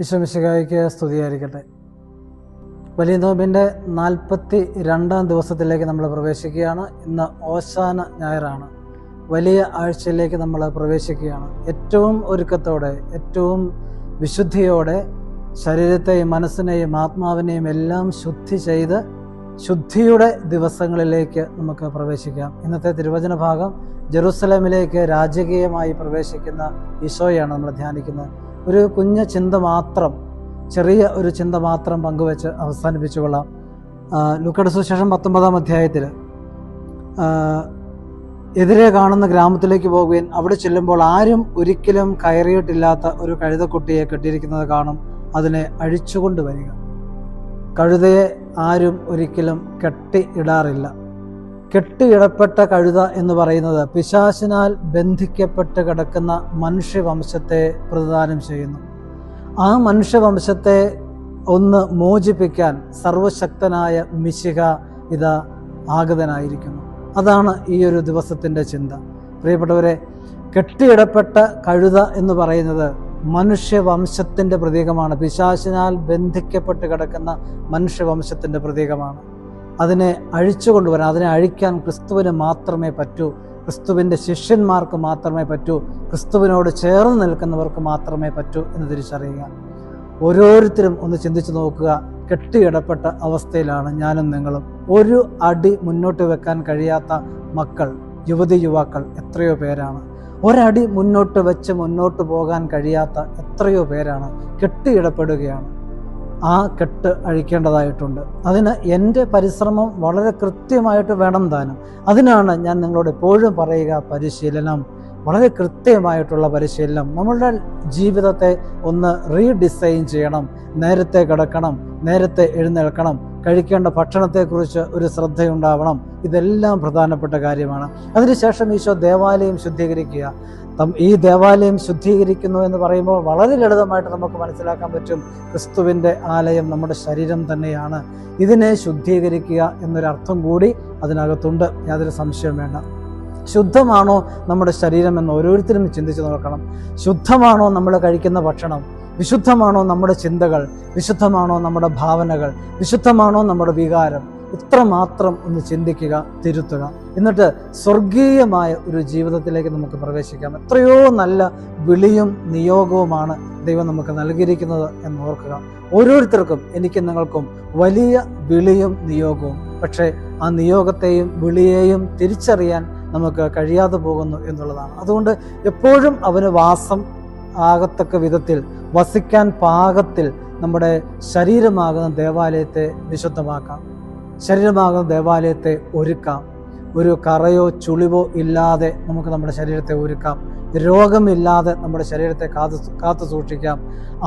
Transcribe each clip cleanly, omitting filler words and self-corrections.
ഈശോ മിശിഹായ്ക്ക് സ്തുതിയായിരിക്കട്ടെ. വലിയ നോമ്പിൻ്റെ 42-ാം ദിവസത്തിലേക്ക് നമ്മൾ പ്രവേശിക്കുകയാണ്. ഇന്ന് ഓശാന ഞായറാണ്. വലിയ ആഴ്ചയിലേക്ക് നമ്മൾ പ്രവേശിക്കുകയാണ്. ഏറ്റവും ഒരുക്കത്തോടെ, ഏറ്റവും വിശുദ്ധിയോടെ ശരീരത്തെയും മനസ്സിനെയും ആത്മാവിനെയും എല്ലാം ശുദ്ധി ചെയ്ത് ശുദ്ധിയുടെ ദിവസങ്ങളിലേക്ക് നമുക്ക് പ്രവേശിക്കാം. ഇന്നത്തെ തിരുവചന ഭാഗം ജെറുസലേമിലേക്ക് രാജകീയമായി പ്രവേശിക്കുന്ന ഈശോയാണ് നമ്മൾ ധ്യാനിക്കുന്നത്. ഒരു കുഞ്ഞു ചിന്ത മാത്രം, ചെറിയ ഒരു ചിന്ത മാത്രം പങ്കുവെച്ച് അവസാനിപ്പിച്ചു കൊള്ളാം. ലൂക്കയുടെ സുവിശേഷം 19-ാം അധ്യായത്തിൽ എതിരെ കാണുന്ന ഗ്രാമത്തിലേക്ക് പോകുകയും അവിടെ ചെല്ലുമ്പോൾ ആരും ഒരിക്കലും കയറിയിട്ടില്ലാത്ത ഒരു കഴുതക്കുട്ടിയെ കെട്ടിയിരിക്കുന്നത് കാണും. അതിനെ അഴിച്ചുകൊണ്ട് വരിക. കഴുതയെ ആരും ഒരിക്കലും കെട്ടിയിടാറില്ല. കെട്ടിയിടപ്പെട്ട കഴുത എന്ന് പറയുന്നത് പിശാചിനാൽ ബന്ധിക്കപ്പെട്ട് കിടക്കുന്ന മനുഷ്യവംശത്തെ പ്രതിദാനം ചെയ്യുന്നു. ആ മനുഷ്യവംശത്തെ ഒന്ന് മോചിപ്പിക്കാൻ സർവശക്തനായ മിശിഹ ഇതാ ആഗതനായിരിക്കുന്നു. അതാണ് ഈ ഒരു ദിവസത്തിൻ്റെ ചിന്ത. പ്രിയപ്പെട്ടവരെ, കെട്ടിയിടപ്പെട്ട കഴുത എന്ന് പറയുന്നത് മനുഷ്യവംശത്തിൻ്റെ പ്രതീകമാണ്. പിശാചിനാൽ ബന്ധിക്കപ്പെട്ട് കിടക്കുന്ന മനുഷ്യവംശത്തിൻ്റെ പ്രതീകമാണ്. അതിനെ അഴിച്ചു കൊണ്ടുവരാൻ, അതിനെ അഴിക്കാൻ ക്രിസ്തുവിന് മാത്രമേ പറ്റൂ. ക്രിസ്തുവിൻ്റെ ശിഷ്യന്മാർക്ക് മാത്രമേ പറ്റൂ. ക്രിസ്തുവിനോട് ചേർന്ന് നിൽക്കുന്നവർക്ക് മാത്രമേ പറ്റൂ എന്ന് തിരിച്ചറിയുക. ഓരോരുത്തരും ഒന്ന് ചിന്തിച്ചു നോക്കുക. കെട്ടിയിടപ്പെട്ട അവസ്ഥയിലാണ് ഞാനും നിങ്ങളും. ഒരു അടി മുന്നോട്ട് വെക്കാൻ കഴിയാത്ത മക്കൾ, യുവതി യുവാക്കൾ എത്രയോ പേരാണ്. ഒരടി മുന്നോട്ട് വെച്ച് മുന്നോട്ട് പോകാൻ കഴിയാത്ത എത്രയോ പേരാണ്. കെട്ടിയിടപ്പെടുകയാണ്. ആ കെട്ട് അഴിക്കേണ്ടതായിട്ടുണ്ട്. അതിന് എൻ്റെ പരിശ്രമം വളരെ കൃത്യമായിട്ട് വേണം താനും. അതിനാണ് ഞാൻ നിങ്ങളോട് എപ്പോഴും പറയുക, പരിശീലനം, വളരെ കൃത്യമായിട്ടുള്ള പരിശീലനം. നമ്മളുടെ ജീവിതത്തെ ഒന്ന് റീഡിസൈൻ ചെയ്യണം. നേരത്തെ കിടക്കണം, നേരത്തെ എഴുന്നേൽക്കണം, കഴിക്കേണ്ട ഭക്ഷണത്തെക്കുറിച്ച് ഒരു ശ്രദ്ധയുണ്ടാവണം. ഇതെല്ലാം പ്രധാനപ്പെട്ട കാര്യമാണ്. അതിനുശേഷം ഈശോ ദേവാലയം ശുദ്ധീകരിക്കുക. ഈ ദേവാലയം ശുദ്ധീകരിക്കുന്നു എന്ന് പറയുമ്പോൾ വളരെ ലളിതമായിട്ട് നമുക്ക് മനസ്സിലാക്കാൻ പറ്റും. ക്രിസ്തുവിൻ്റെ ആലയം നമ്മുടെ ശരീരം തന്നെയാണ്. ഇതിനെ ശുദ്ധീകരിക്കുക എന്നൊരർത്ഥം കൂടി അതിനകത്തുണ്ട്, യാതൊരു സംശയവും വേണ്ട. ശുദ്ധമാണോ നമ്മുടെ ശരീരം എന്ന് ഓരോരുത്തരും ചിന്തിച്ച് നോക്കണം. ശുദ്ധമാണോ നമ്മൾ കഴിക്കുന്ന ഭക്ഷണം? വിശുദ്ധമാണോ നമ്മുടെ ചിന്തകൾ? വിശുദ്ധമാണോ നമ്മുടെ ഭാവനകൾ? വിശുദ്ധമാണോ നമ്മുടെ വികാരം? ഇത്രമാത്രം ഒന്ന് ചിന്തിക്കുക, തിരുത്തുക. എന്നിട്ട് സ്വർഗീയമായ ഒരു ജീവിതത്തിലേക്ക് നമുക്ക് പ്രവേശിക്കാം. എത്രയോ നല്ല വിളിയും നിയോഗവുമാണ് ദൈവം നമുക്ക് നൽകിയിരിക്കുന്നത് എന്ന് ഓർക്കുക. ഓരോരുത്തർക്കും, എനിക്കും നിങ്ങൾക്കും വലിയ വിളിയും നിയോഗവും. പക്ഷേ ആ നിയോഗത്തെയും വിളിയെയും തിരിച്ചറിയാൻ നമുക്ക് കഴിയാതെ പോകുന്നു എന്നുള്ളതാണ്. അതുകൊണ്ട് എപ്പോഴും അവന് വാസം ആകത്തക്ക വിധത്തിൽ, വസിക്കാൻ പാകത്തിൽ നമ്മുടെ ശരീരമാകുന്ന ദേവാലയത്തെ വിശുദ്ധമാക്കാം. ശരീരമാകുന്ന ദേവാലയത്തെ ഒരുക്കാം. ഒരു കറയോ ചുളിവോ ഇല്ലാതെ നമുക്ക് നമ്മുടെ ശരീരത്തെ ഒരുക്കാം. രോഗമില്ലാതെ നമ്മുടെ ശരീരത്തെ കാത്തു സൂക്ഷിക്കാം.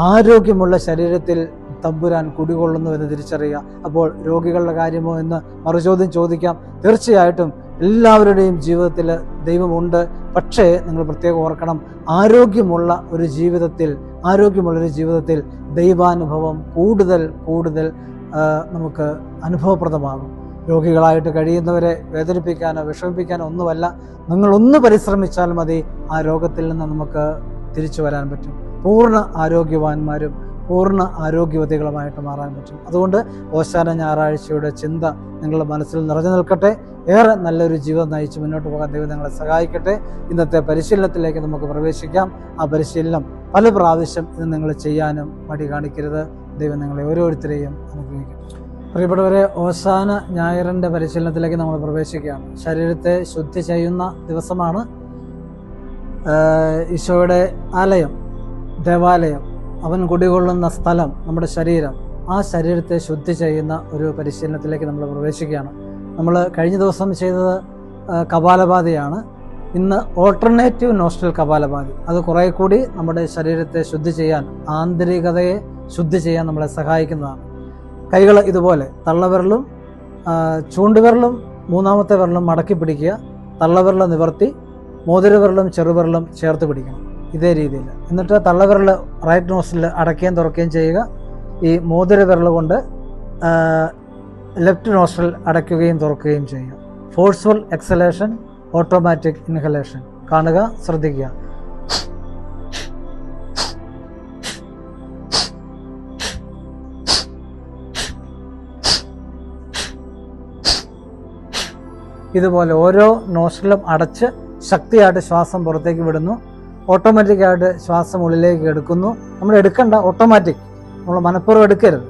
ആരോഗ്യമുള്ള ശരീരത്തിൽ തമ്പുരാൻ കുടികൊള്ളുന്നു എന്ന് തിരിച്ചറിയുക. അപ്പോൾ രോഗികളുടെ കാര്യമോ എന്ന് മറുചോദ്യം ചോദിക്കാം. തീർച്ചയായിട്ടും എല്ലാവരുടെയും ജീവിതത്തിൽ ദൈവമുണ്ട്. പക്ഷേ നിങ്ങൾ പ്രത്യേകം ഓർക്കണം, ആരോഗ്യമുള്ളൊരു ജീവിതത്തിൽ ദൈവാനുഭവം കൂടുതൽ നമുക്ക് അനുഭവപ്രദമാകും. രോഗികളായിട്ട് കഴിയുന്നവരെ വേദനിപ്പിക്കാനോ വിഷമിപ്പിക്കാനോ ഒന്നുമല്ല. നിങ്ങളൊന്ന് പരിശ്രമിച്ചാൽ മതി, ആ രോഗത്തിൽ നിന്ന് നമുക്ക് തിരിച്ചു വരാൻ പറ്റും. പൂർണ്ണ ആരോഗ്യവാന്മാരും പൂർണ്ണ ആരോഗ്യവതികളുമായിട്ട് മാറാൻ പറ്റും. അതുകൊണ്ട് ഓശാന ഞായറാഴ്ചയുടെ ചിന്ത നിങ്ങളുടെ മനസ്സിൽ നിറഞ്ഞു നിൽക്കട്ടെ. ഏറെ നല്ലൊരു ജീവിതം നയിച്ച് മുന്നോട്ട് പോകാൻ ദൈവം നിങ്ങളെ സഹായിക്കട്ടെ. ഇന്നത്തെ പരിശീലനത്തിലേക്ക് നമുക്ക് പ്രവേശിക്കാം. ആ പരിശീലനം പല പ്രാവശ്യം ഇത് നിങ്ങൾ ചെയ്യാനും മടി കാണിക്കരുത്. ദൈവം നിങ്ങളെ ഓരോരുത്തരെയും അനുഗ്രഹിക്കും. പ്രിയപ്പെട്ടവരെ, ഓശാന ഞായറിൻ്റെ പരിശീലനത്തിലേക്ക് നമ്മൾ പ്രവേശിക്കുകയാണ്. ശരീരത്തെ ശുദ്ധി ചെയ്യുന്ന ദിവസമാണ്. ഈശോയുടെ ആലയം, ദേവാലയം, അവൻ കുടികൊള്ളുന്ന സ്ഥലം, നമ്മുടെ ശരീരം, ആ ശരീരത്തെ ശുദ്ധി ചെയ്യുന്ന ഒരു പരിശീലനത്തിലേക്ക് നമ്മൾ പ്രവേശിക്കുകയാണ്. നമ്മൾ കഴിഞ്ഞ ദിവസം ചെയ്തത് കപാലഭാതിയാണ്. ഇന്ന് ഓൾട്ടർനേറ്റീവ് നോസ്ട്രൽ കപാലഭാതി. അത് കുറേ കൂടി നമ്മുടെ ശരീരത്തെ ശുദ്ധി ചെയ്യാൻ, ആന്തരികതയെ ശുദ്ധി ചെയ്യാൻ നമ്മളെ സഹായിക്കുന്നതാണ്. കൈകൾ ഇതുപോലെ തള്ളവിരലും ചൂണ്ടുവിരലും മൂന്നാമത്തെ വിരലും മടക്കി പിടിക്കുക. തള്ളവിരൽ നിവർത്തി മോതിരവിരലും ചെറുവിരലും ചേർത്ത് പിടിക്കണം, ഇതേ രീതിയിൽ. എന്നിട്ട് തള്ളവിരൽ റൈറ്റ് നോസിൽ അടയ്ക്കുകയും തുറക്കുകയും ചെയ്യുക. ഈ മോതിരവിരൽ കൊണ്ട് ലെഫ്റ്റ് നോസ്ട്രൽ അടയ്ക്കുകയും തുറക്കുകയും ചെയ്യുക. Forceful exhalation, automatic inhalation. കാണുക, ശ്രദ്ധിക്കുക. ഇതുപോലെ ഓരോ നോസ്ട്രിലും അടച്ച് ശക്തിയായിട്ട് ശ്വാസം പുറത്തേക്ക് വിടുന്നു. ഓട്ടോമാറ്റിക്കായിട്ട് ശ്വാസം ഉള്ളിലേക്ക് എടുക്കുന്നു. നമ്മൾ എടുക്കണ്ട, ഓട്ടോമാറ്റിക്, നമ്മൾ മനഃപൂർവ്വം എടുക്കരുത്.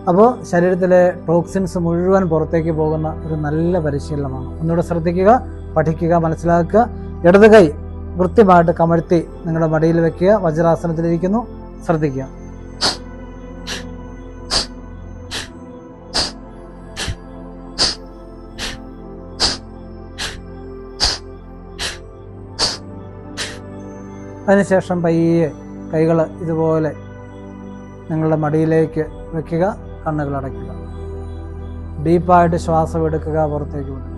അപ്പോൾ ശരീരത്തിലെ ടോക്സിൻസ് മുഴുവൻ പുറത്തേക്ക് പോകുന്ന ഒരു നല്ല പരിശീലനമാണ്. ഒന്നുകൂടെ ശ്രദ്ധിക്കുക, പഠിക്കുക, മനസ്സിലാക്കുക. ഇടത് കൈ കൃത്യമായിട്ട് കമഴ്ത്തി നിങ്ങളുടെ മടിയിൽ വെക്കുക. വജ്രാസനത്തിലിരിക്കുന്നു, ശ്രദ്ധിക്കുക. അതിനുശേഷം പയ്യെ കൈകൾ ഇതുപോലെ നിങ്ങളുടെ മടിയിലേക്ക് വെക്കുക, കണ്ണുകൾ അടയ്ക്കുക. ഡീപ്പായിട്ട് ശ്വാസം എടുക്കുക, പുറത്തേക്ക് വിടുക.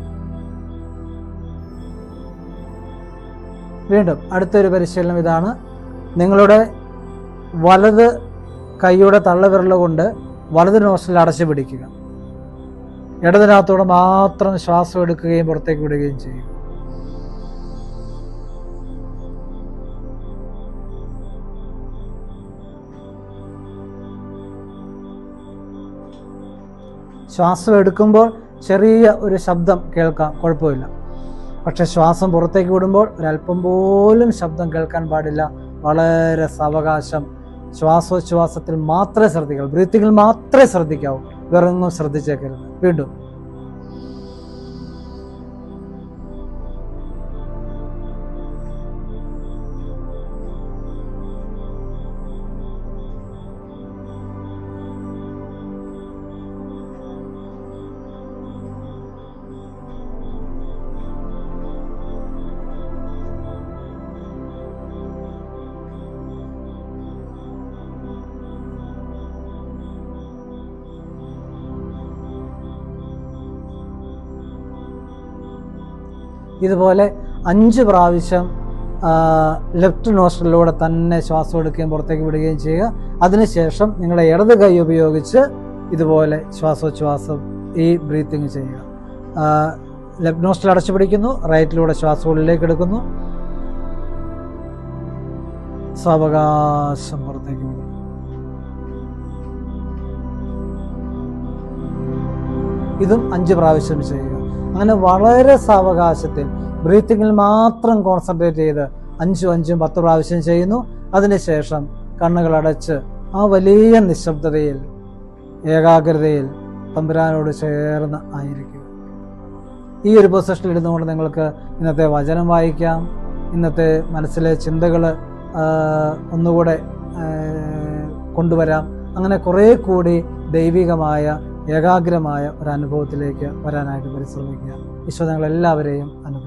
വീണ്ടും അടുത്തൊരു പരിശീലനം ഇതാണ്. നിങ്ങളുടെ വലത് കൈയുടെ തള്ളവിരൽ കൊണ്ട് വലത് നോസ്ട്രിൽ അടച്ചു പിടിക്കുക. ഇടതിനകത്തോടെ മാത്രം ശ്വാസം എടുക്കുകയും പുറത്തേക്ക് വിടുകയും ചെയ്യുക. ശ്വാസം എടുക്കുമ്പോൾ ചെറിയ ഒരു ശബ്ദം കേൾക്കാം, കുഴപ്പമില്ല. പക്ഷെ ശ്വാസം പുറത്തേക്ക് വിടുമ്പോൾ ഒരല്പം പോലും ശബ്ദം കേൾക്കാൻ പാടില്ല. വളരെ സാവകാശം ശ്വാസോച്ഛ്വാസത്തിൽ മാത്രമേ ശ്രദ്ധിക്കാവൂ, ബ്രീത്തിങ്ങിൽ മാത്രമേ ശ്രദ്ധിക്കാവൂ, വേറൊന്നും ശ്രദ്ധിച്ചേക്കരുത്. വീണ്ടും ഇതുപോലെ 5 പ്രാവശ്യം ലെഫ്റ്റ് നോസ്ട്രിലൂടെ തന്നെ ശ്വാസം എടുക്കുകയും പുറത്തേക്ക് വിടുകയും ചെയ്യുക. അതിനുശേഷം നിങ്ങളുടെ ഇടത് കൈ ഉപയോഗിച്ച് ഇതുപോലെ ശ്വാസോച്ഛ്വാസം ഈ ബ്രീത്തിങ് ചെയ്യുക. ലെഫ്റ്റ് നോസ്ട്രിൽ അടച്ചു പിടിക്കുന്നു, റൈറ്റിലൂടെ ശ്വാസം ഉള്ളിലേക്ക് എടുക്കുന്നു, സാവകാശം പുറത്തേക്ക് വിടുന്നു. ഇതും 5 പ്രാവശ്യം ചെയ്യുക. അങ്ങനെ വളരെ സാവകാശത്തിൽ ബ്രീത്തിങ്ങിൽ മാത്രം കോൺസെൻട്രേറ്റ് ചെയ്ത് 5, 10 പ്രാവശ്യം ചെയ്യുന്നു. അതിനുശേഷം കണ്ണുകൾ അടച്ച് ആ വലിയ നിശബ്ദതയിൽ, ഏകാഗ്രതയിൽ തമ്പുരാനോട് ചേർന്ന് ആയിരിക്കുക. ഈ ഒരു പൊസിഷനിൽ ഇരുന്നുകൊണ്ട് നിങ്ങൾക്ക് ഇന്നത്തെ വചനം വായിക്കാം. ഇന്നത്തെ മനസ്സിലെ ചിന്തകൾ ഒന്നുകൂടെ കൊണ്ടുവരാം. അങ്ങനെ കുറേ കൂടി ദൈവികമായ ഏകാഗ്രമായ ഒരു അനുഭവത്തിലേക്ക് വരാനായിട്ട് പരിശ്രമിക്കുക. ഈശോ നിങ്ങളെല്ലാവരെയും അനുഗ്രഹിക്കട്ടെ.